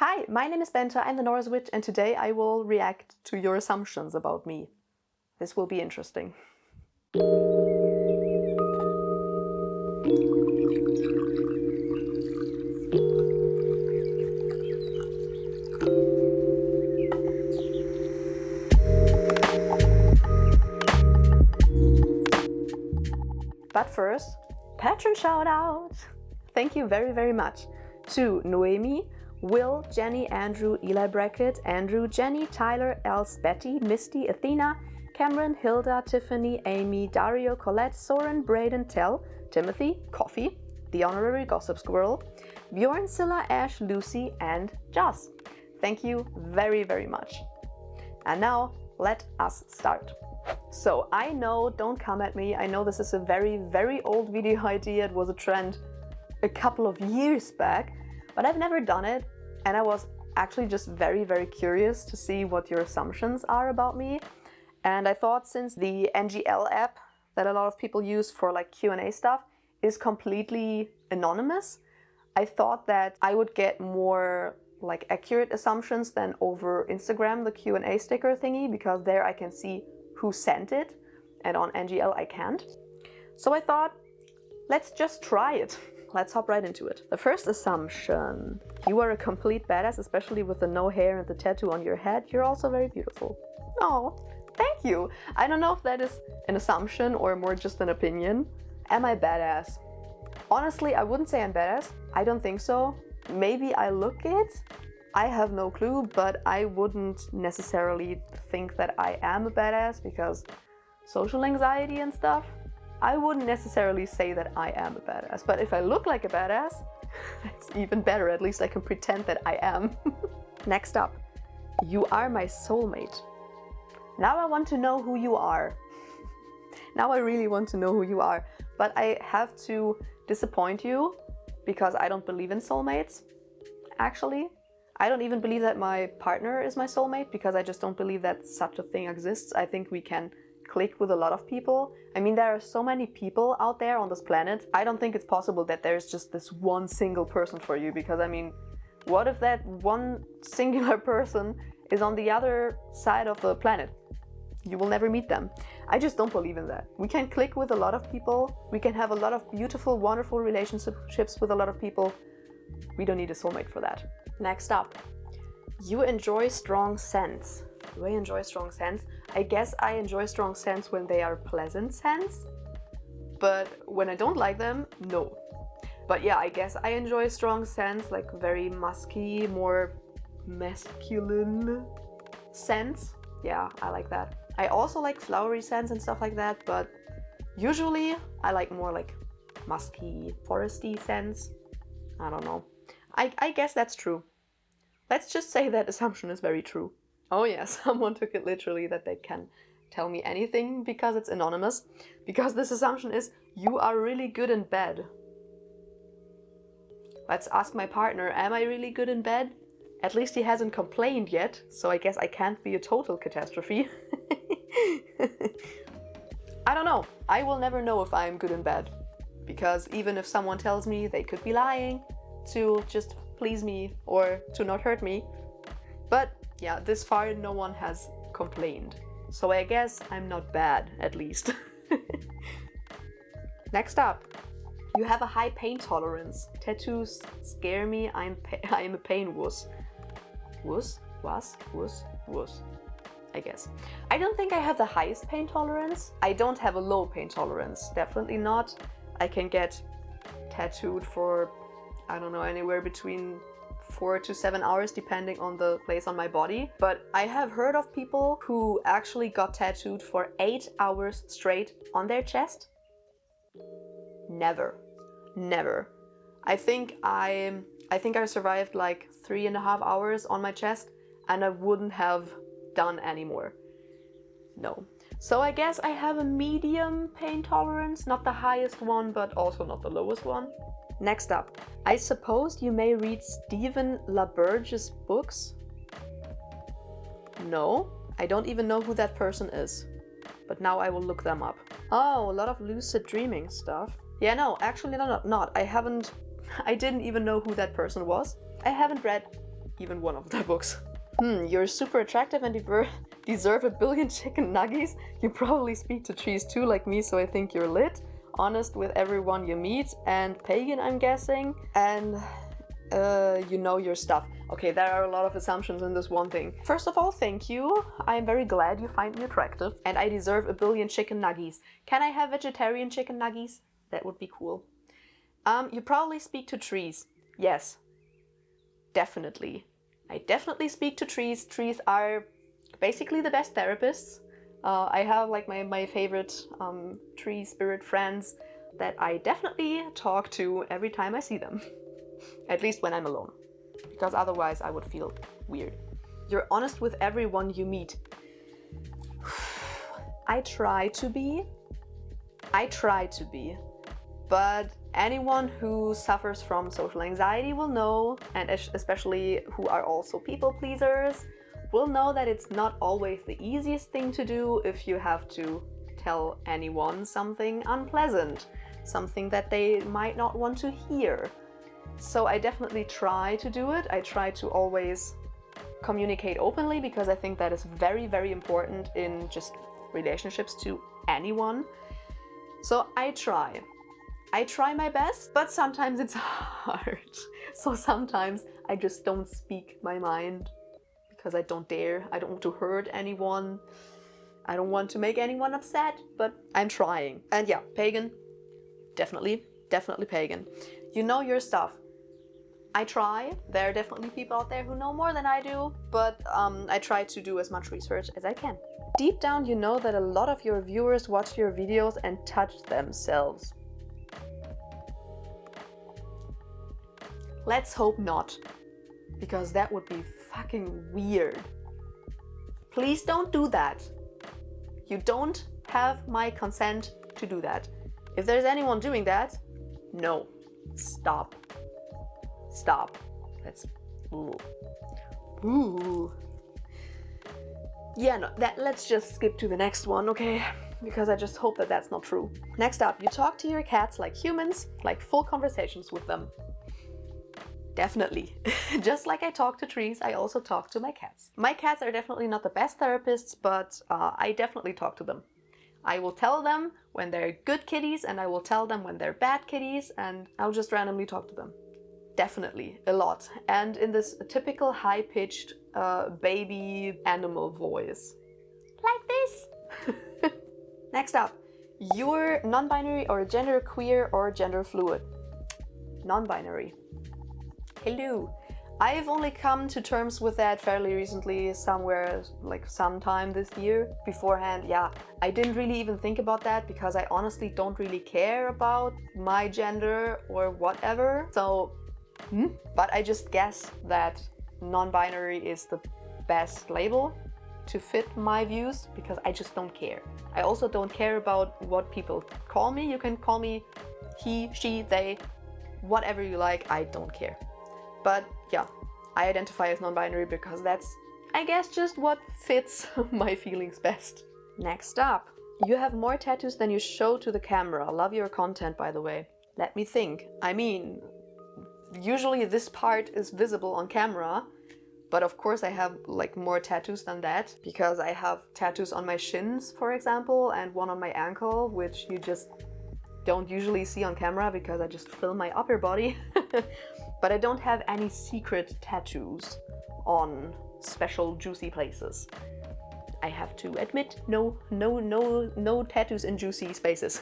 Hi, my name is Benta, I'm the Norse Witch, and today I will react to your assumptions about me. This will be interesting. But first, patron shout out! Thank you very much to Noemi, Will, Jenny, Andrew, Eli Brackett, Andrew, Jenny, Tyler, Els, Betty, Misty, Athena, Cameron, Hilda, Tiffany, Amy, Dario, Colette, Soren, Braden, Tell, Timothy, Coffee, the Honorary Gossip Squirrel, Bjorn, Scylla, Ash, Lucy, and Joss. Thank you very much. And now, let us start. So I know, don't come at me, I know this is a very old video idea. It was a trend a couple of years back, but I've never done it, and I was actually just very curious to see what your assumptions are about me. And I thought, since the NGL app that a lot of people use for like Q&A stuff is completely anonymous, I thought that I would get more like accurate assumptions than over Instagram, the Q&A sticker thingy, because there I can see who sent it, and on NGL I can't. So I thought, let's just try it. Let's hop right into it. The first assumption: you are a complete badass, especially with the no hair and the tattoo on your head. You're also very beautiful. Oh, thank you. I don't know if that is an assumption or more just an opinion. Am I badass? Honestly, I wouldn't say I'm badass. I don't think so. Maybe I look it. I have no clue, but I wouldn't necessarily think that I am a badass because social anxiety and stuff. I wouldn't necessarily say that I am a badass, but if I look like a badass, that's even better. At least I can pretend that I am. Next up, you are my soulmate. Now I want to know who you are. Now I really want to know who you are, but I have to disappoint you because I don't believe in soulmates, actually. I don't even believe that my partner is my soulmate because I just don't believe that such a thing exists. I think we can click with a lot of people. I mean, there are so many people out there on this planet. I don't think it's possible that there's just this one single person for you, because I mean, what if that one singular person is on the other side of the planet? You will never meet them. I just don't believe in that. We can click with a lot of people. We can have a lot of beautiful, wonderful relationships with a lot of people. We don't need a soulmate for that. Next up, you enjoy strong scents. Do I enjoy strong scents? I guess I enjoy strong scents when they are pleasant scents, but when I don't like them, no. But yeah, I guess I enjoy strong scents, like very musky, more masculine scents. Yeah, I like that. I also like flowery scents and stuff like that, but usually I like more like musky, foresty scents. I don't know. I guess that's true. Let's just say that assumption is very true. Oh yeah, someone took it literally that they can tell me anything because it's anonymous. Because this assumption is, you are really good in bed. Let's ask my partner, am I really good in bed? At least he hasn't complained yet, so I guess I can't be a total catastrophe. I don't know. I will never know if I'm good in bed. Because even if someone tells me, they could be lying to just please me or to not hurt me. But yeah, this far no one has complained. So I guess I'm not bad, at least. Next up, you have a high pain tolerance. Tattoos scare me, I am a pain wuss. Wuss? I guess. I don't think I have the highest pain tolerance. I don't have a low pain tolerance, definitely not. I can get tattooed for, I don't know, anywhere between 4 to 7 hours depending on the place on my body. But I have heard of people who actually got tattooed for 8 hours straight on their chest. Never. I think I survived like 3.5 hours on my chest, and I wouldn't have done anymore. No. So I guess I have a medium pain tolerance, not the highest one, but also not the lowest one. Next up, I suppose you may read Stephen LaBerge's books? No, I don't even know who that person is, but now I will look them up. Oh, a lot of lucid dreaming stuff. Yeah, no, actually not. I didn't even know who that person was. I haven't read even one of the books. You're super attractive and deserve a billion chicken nuggies. You probably speak to trees too, like me, so I think you're lit. Honest with everyone you meet, and pagan, I'm guessing. And you know your stuff. Okay, there are a lot of assumptions in this one thing. First of all, thank you. I'm very glad you find me attractive, and I deserve a billion chicken nuggies. Can I have vegetarian chicken nuggies? That would be cool. You probably speak to trees. Yes, definitely. I definitely speak to trees. Trees are basically the best therapists. I have like my favorite tree spirit friends that I definitely talk to every time I see them. At least when I'm alone. Because otherwise I would feel weird. You're honest with everyone you meet. I try to be. But anyone who suffers from social anxiety will know, and especially who are also people pleasers, will know that it's not always the easiest thing to do if you have to tell anyone something unpleasant, something that they might not want to hear. So I definitely try to do it. I try to always communicate openly because I think that is very, very important in just relationships to anyone. So I try my best, but sometimes it's hard. So sometimes I just don't speak my mind because I don't dare. I don't want to hurt anyone. I don't want to make anyone upset, but I'm trying. And yeah, pagan, definitely pagan. You know your stuff. I try. There are definitely people out there who know more than I do, but I try to do as much research as I can. Deep down, you know that a lot of your viewers watch your videos and touch themselves. Let's hope not, because that would be fucking weird. Please don't do that. You don't have my consent to do that. If there's anyone doing that, no. Stop. That's... Ooh. Yeah, no, let's just skip to the next one, okay? Because I just hope that that's not true. Next up, you talk to your cats like humans, like full conversations with them. Definitely. Just like I talk to trees, I also talk to my cats. My cats are definitely not the best therapists, but I definitely talk to them. I will tell them when they're good kitties, and I will tell them when they're bad kitties, and I'll just randomly talk to them. Definitely, a lot. And in this typical high-pitched baby animal voice. Like this. Next up, you're non-binary or gender queer or gender fluid. Non-binary. Hello. I've only come to terms with that fairly recently, somewhere like sometime this year. Beforehand, yeah, I didn't really even think about that because I honestly don't really care about my gender or whatever. So, but I just guess that non-binary is the best label to fit my views because I just don't care. I also don't care about what people call me. You can call me he, she, they, whatever you like, I don't care. But yeah, I identify as non-binary because that's, I guess, just what fits my feelings best. Next up, you have more tattoos than you show to the camera. Love your content, by the way. Let me think. I mean, usually this part is visible on camera, but of course I have like more tattoos than that because I have tattoos on my shins, for example, and one on my ankle, which you just don't usually see on camera because I just film my upper body. But I don't have any secret tattoos on special juicy places. I have to admit, no tattoos in juicy spaces.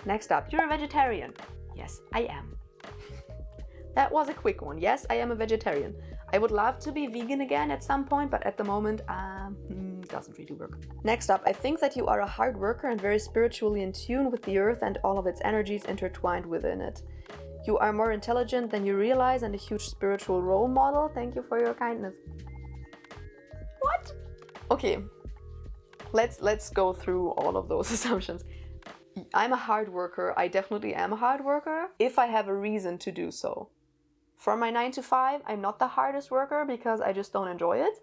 Next up, you're a vegetarian. Yes, I am. That was a quick one. Yes, I am a vegetarian. I would love to be vegan again at some point, but at the moment, doesn't really work. Next up, I think that you are a hard worker and very spiritually in tune with the earth and all of its energies intertwined within it. You are more intelligent than you realize and a huge spiritual role model. Thank you for your kindness. What? Okay, let's go through all of those assumptions. I'm a hard worker. I definitely am a hard worker if I have a reason to do so. For my 9 to 5, I'm not the hardest worker because I just don't enjoy it.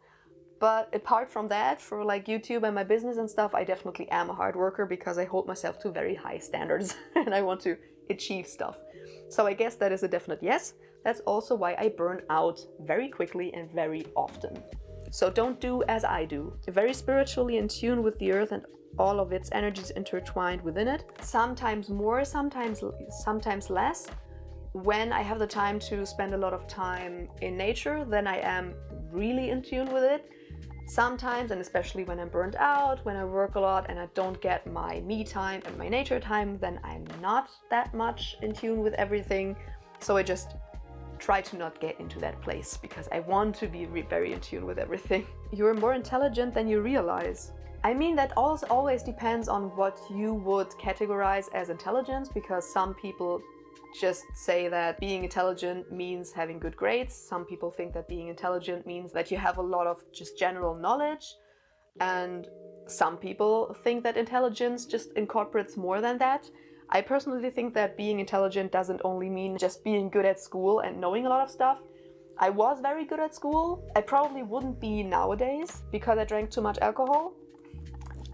But apart from that, for like YouTube and my business and stuff, I definitely am a hard worker because I hold myself to very high standards and I want to achieve stuff. So I guess that is a definite yes. That's also why I burn out very quickly and very often. So don't do as I do. Very spiritually in tune with the earth and all of its energies intertwined within it. Sometimes more, sometimes less. When I have the time to spend a lot of time in nature, then I am really in tune with it. Sometimes, and especially when I'm burnt out, when I work a lot and I don't get my me time and my nature time, then I'm not that much in tune with everything. So I just try to not get into that place because I want to be very in tune with everything. You're more intelligent than you realize. I mean, that also always depends on what you would categorize as intelligence, because some people just say that being intelligent means having good grades. Some people think that being intelligent means that you have a lot of just general knowledge. And some people think that intelligence just incorporates more than that. I personally think that being intelligent doesn't only mean just being good at school and knowing a lot of stuff. I was very good at school. I probably wouldn't be nowadays because I drank too much alcohol.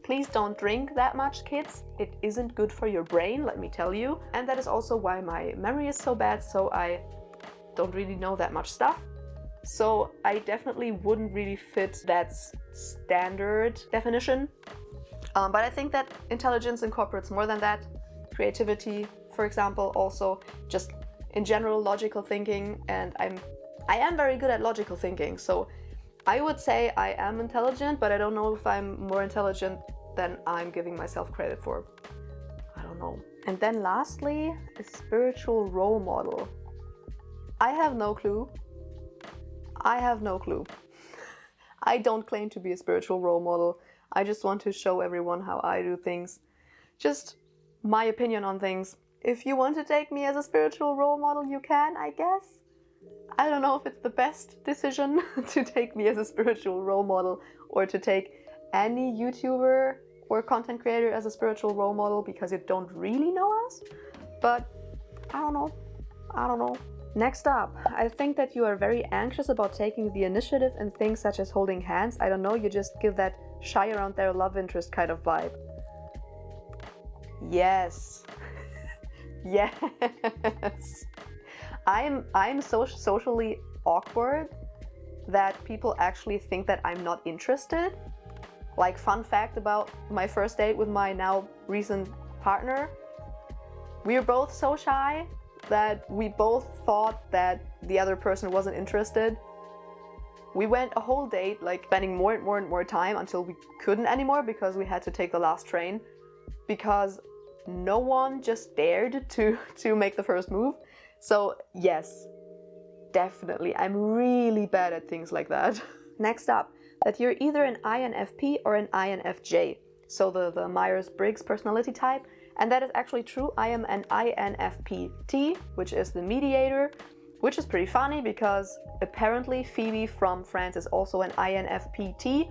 Please don't drink that much, kids. It isn't good for your brain, let me tell you. And that is also why my memory is so bad, so I don't really know that much stuff. So I definitely wouldn't really fit that standard definition. But I think that intelligence incorporates more than that. Creativity, for example, also just in general logical thinking, and I am very good at logical thinking, so I would say I am intelligent, but I don't know if I'm more intelligent than I'm giving myself credit for. I don't know. And then lastly, a spiritual role model. I have no clue. I have no clue. I don't claim to be a spiritual role model. I just want to show everyone how I do things. Just my opinion on things. If you want to take me as a spiritual role model, you can, I guess. I don't know if it's the best decision to take me as a spiritual role model or to take any YouTuber or content creator as a spiritual role model because you don't really know us. But I don't know. Next up, I think that you are very anxious about taking the initiative in things such as holding hands. I don't know, you just give that shy around their love interest kind of vibe. Yes. Yes. I'm so socially awkward that people actually think that I'm not interested. Like, fun fact about my first date with my now recent partner, we were both so shy that we both thought that the other person wasn't interested. We went a whole date, like spending more and more time until we couldn't anymore because we had to take the last train because no one just dared to make the first move. So yes, definitely, I'm really bad at things like that. Next up, that you're either an INFP or an INFJ, so the Myers-Briggs personality type, and that is actually true. I am an INFPT, which is the mediator, which is pretty funny because apparently Phoebe from France is also an INFPT,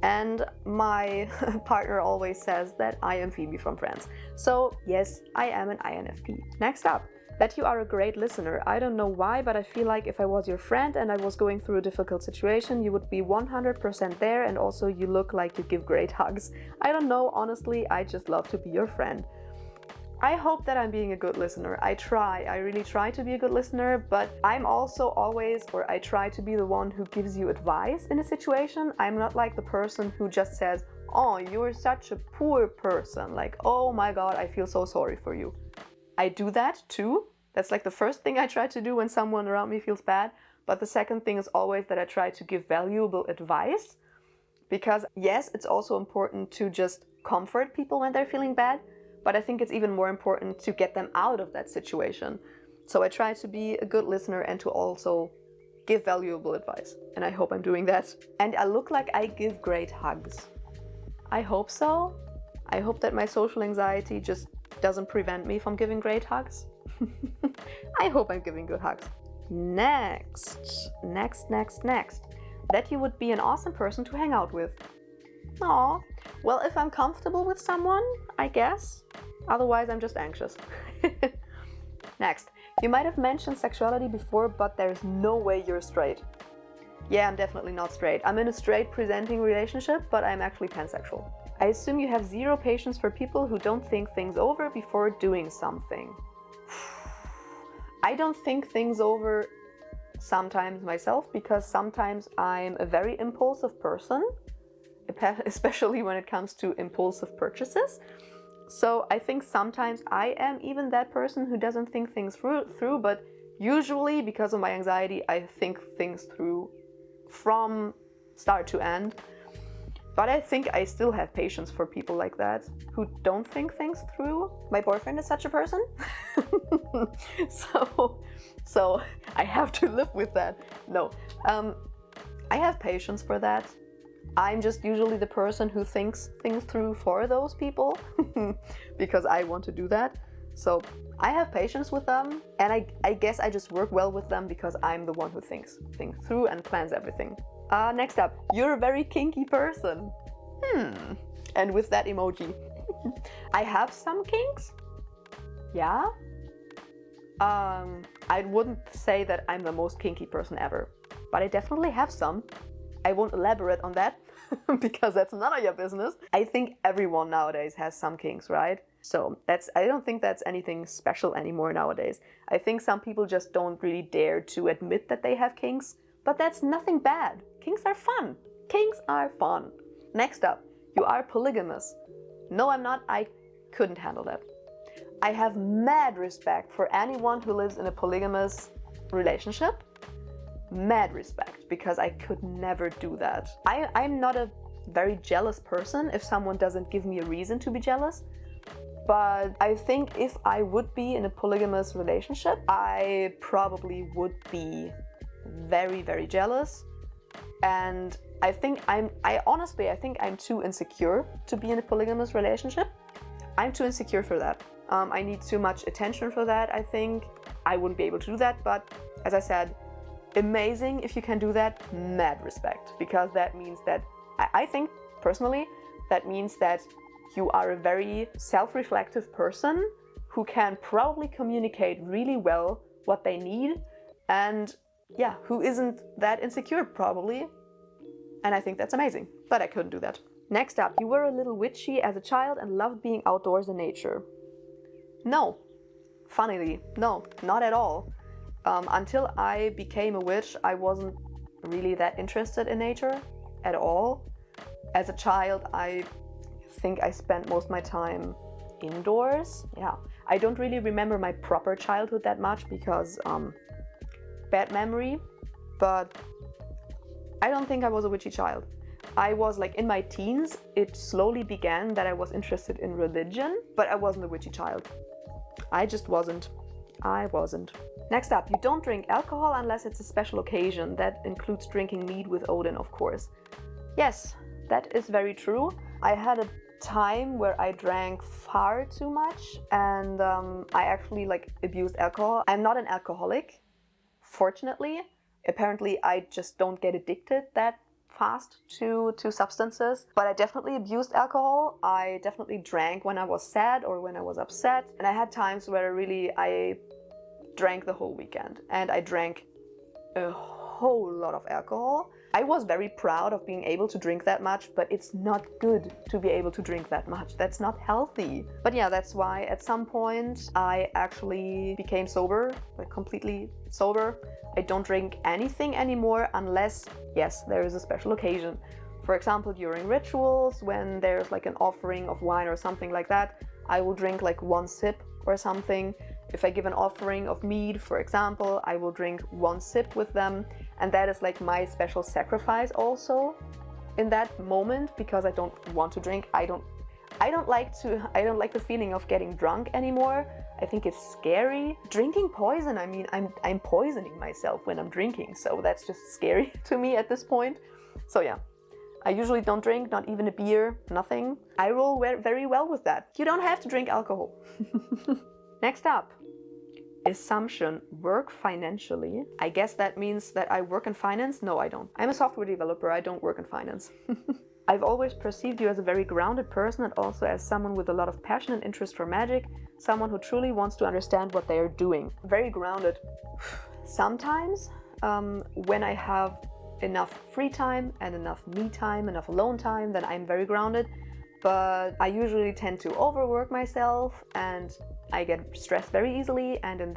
and my partner always says that I am Phoebe from France. So yes, I am an INFP. Next up, that you are a great listener. I don't know why, but I feel like if I was your friend and I was going through a difficult situation, you would be 100% there, and also you look like you give great hugs. I don't know, honestly, I just love to be your friend. I hope that I'm being a good listener. I really try to be a good listener, but I'm also always, or I try to be the one who gives you advice in a situation. I'm not like the person who just says, oh, you're such a poor person. Like, oh my God, I feel so sorry for you. I do that too. That's like the first thing I try to do when someone around me feels bad. But the second thing is always that I try to give valuable advice. Because yes, it's also important to just comfort people when they're feeling bad, but I think it's even more important to get them out of that situation. So I try to be a good listener and to also give valuable advice. And I hope I'm doing that. And I look like I give great hugs. I hope so. I hope that my social anxiety just doesn't prevent me from giving great hugs. I hope I'm giving good hugs. Next. That you would be an awesome person to hang out with. Aw, well, if I'm comfortable with someone, I guess. Otherwise, I'm just anxious. Next, you might have mentioned sexuality before, but there's no way you're straight. Yeah, I'm definitely not straight. I'm in a straight presenting relationship, but I'm actually pansexual. I assume you have zero patience for people who don't think things over before doing something. I don't think things over sometimes myself, because sometimes I'm a very impulsive person, especially when it comes to impulsive purchases. So I think sometimes I am even that person who doesn't think things through, but usually because of my anxiety, I think things through from start to end. But I think I still have patience for people like that who don't think things through. My boyfriend is such a person. So I have to live with that. No, I have patience for that. I'm just usually the person who thinks things through for those people because I want to do that. So I have patience with them, and I guess I just work well with them because I'm the one who thinks through and plans everything. Next up, you're a very kinky person. And with that emoji. I have some kinks. Yeah. I wouldn't say that I'm the most kinky person ever, but I definitely have some. I won't elaborate on that because that's none of your business. I think everyone nowadays has some kinks, right? So I don't think that's anything special anymore nowadays. I think some people just don't really dare to admit that they have kinks, but that's nothing bad. Kinks are fun. Kinks are fun. Next up, you are polygamous. No, I'm not. I couldn't handle that. I have mad respect for anyone who lives in a polygamous relationship. Mad respect, because I could never do that. I'm not a very jealous person if someone doesn't give me a reason to be jealous. But I think if I would be in a polygamous relationship, I probably would be very, very jealous. And I think I think I'm too insecure to be in a polygamous relationship. I'm too insecure for that. I need too much attention for that, I think. I wouldn't be able to do that, but as I said, amazing if you can do that. Mad respect, because that means that, I think personally, that means that you are a very self-reflective person who can probably communicate really well what they need, and yeah, who isn't that insecure probably. And I think that's amazing, but I couldn't do that. Next up, you were a little witchy as a child and loved being outdoors in nature. No, funnily, no, not at all. Until I became a witch, I wasn't really that interested in nature at all. As a child, I think I spent most of my time indoors. Yeah, I don't really remember my proper childhood that much because bad memory, but I don't think I was a witchy child. I was like in my teens, it slowly began that I was interested in religion, but I wasn't a witchy child. I just wasn't. I wasn't. Next up, you don't drink alcohol unless it's a special occasion. That includes drinking mead with Odin, of course. Yes, that is very true. I had a time where I drank far too much, and I actually abused alcohol. I'm not an alcoholic, fortunately. Apparently, I just don't get addicted that fast to substances, but I definitely abused alcohol. I definitely drank when I was sad or when I was upset, and I had times where I drank the whole weekend, and I drank a whole lot of alcohol. I was very proud of being able to drink that much, but it's not good to be able to drink that much. That's not healthy. But yeah, that's why at some point I actually became sober, completely sober. I don't drink anything anymore unless, yes, there is a special occasion. For example, during rituals, when there's an offering of wine or something like that, I will drink one sip or something. If I give an offering of mead, for example, I will drink one sip with them, and that is my special sacrifice also in that moment, because I don't want to drink. I don't like the feeling of getting drunk anymore. I think it's scary. Drinking poison, I mean, I'm poisoning myself when I'm drinking, so that's just scary to me at this point. So yeah, I usually don't drink, not even a beer, nothing. I roll very well with that. You don't have to drink alcohol. Next up, assumption, work financially. I guess that means that I work in finance? No, I don't. I'm a software developer, I don't work in finance. I've always perceived you as a very grounded person, and also as someone with a lot of passion and interest for magic, someone who truly wants to understand what they are doing. Very grounded. Sometimes, when I have enough free time and enough me time, enough alone time, then I'm very grounded. But I usually tend to overwork myself, and I get stressed very easily, and in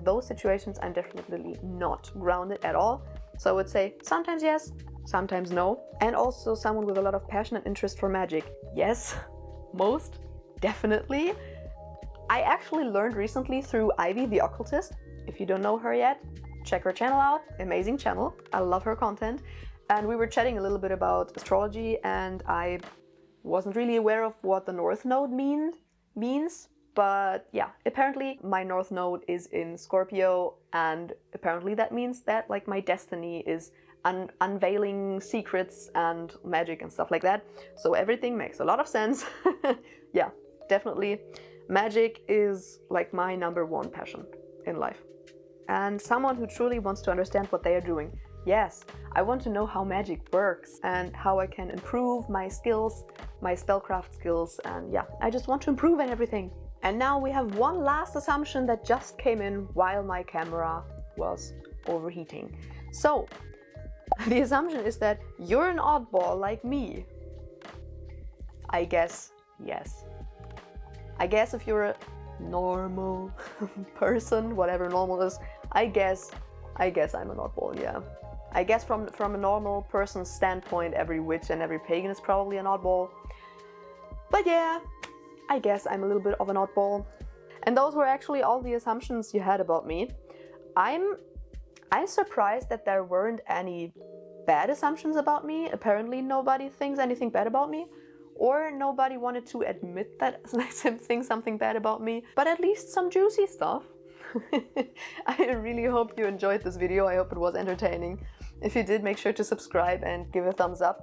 those situations I'm definitely not grounded at all. So I would say sometimes yes, sometimes no. And also someone with a lot of passion and interest for magic. Yes, most definitely. I actually learned recently through Ivy the Occultist. If you don't know her yet, check her channel out. Amazing channel. I love her content. And we were chatting a little bit about astrology, and I wasn't really aware of what the North Node means. But yeah, apparently my North Node is in Scorpio, and apparently that means that like my destiny is unveiling secrets and magic and stuff like that. So everything makes a lot of sense. Yeah, definitely. Magic is like my #1 passion in life. And someone who truly wants to understand what they are doing. Yes, I want to know how magic works and how I can improve my skills, my spellcraft skills, and yeah, I just want to improve in everything. And now we have one last assumption that just came in while my camera was overheating. So, the assumption is that you're an oddball like me. I guess yes. I guess if you're a normal person, whatever normal is, I guess I'm an oddball, yeah. I guess from a normal person's standpoint, every witch and every pagan is probably an oddball. But yeah, I guess I'm a little bit of an oddball. And those were actually all the assumptions you had about me. I'm surprised that there weren't any bad assumptions about me. Apparently nobody thinks anything bad about me, or nobody wanted to admit that they think something bad about me, but at least some juicy stuff. I really hope you enjoyed this video. I hope it was entertaining. If you did, make sure to subscribe and give a thumbs up.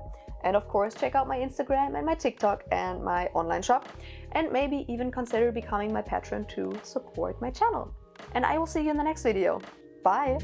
And of course, check out my Instagram and my TikTok and my online shop. And maybe even consider becoming my patron to support my channel. And I will see you in the next video. Bye!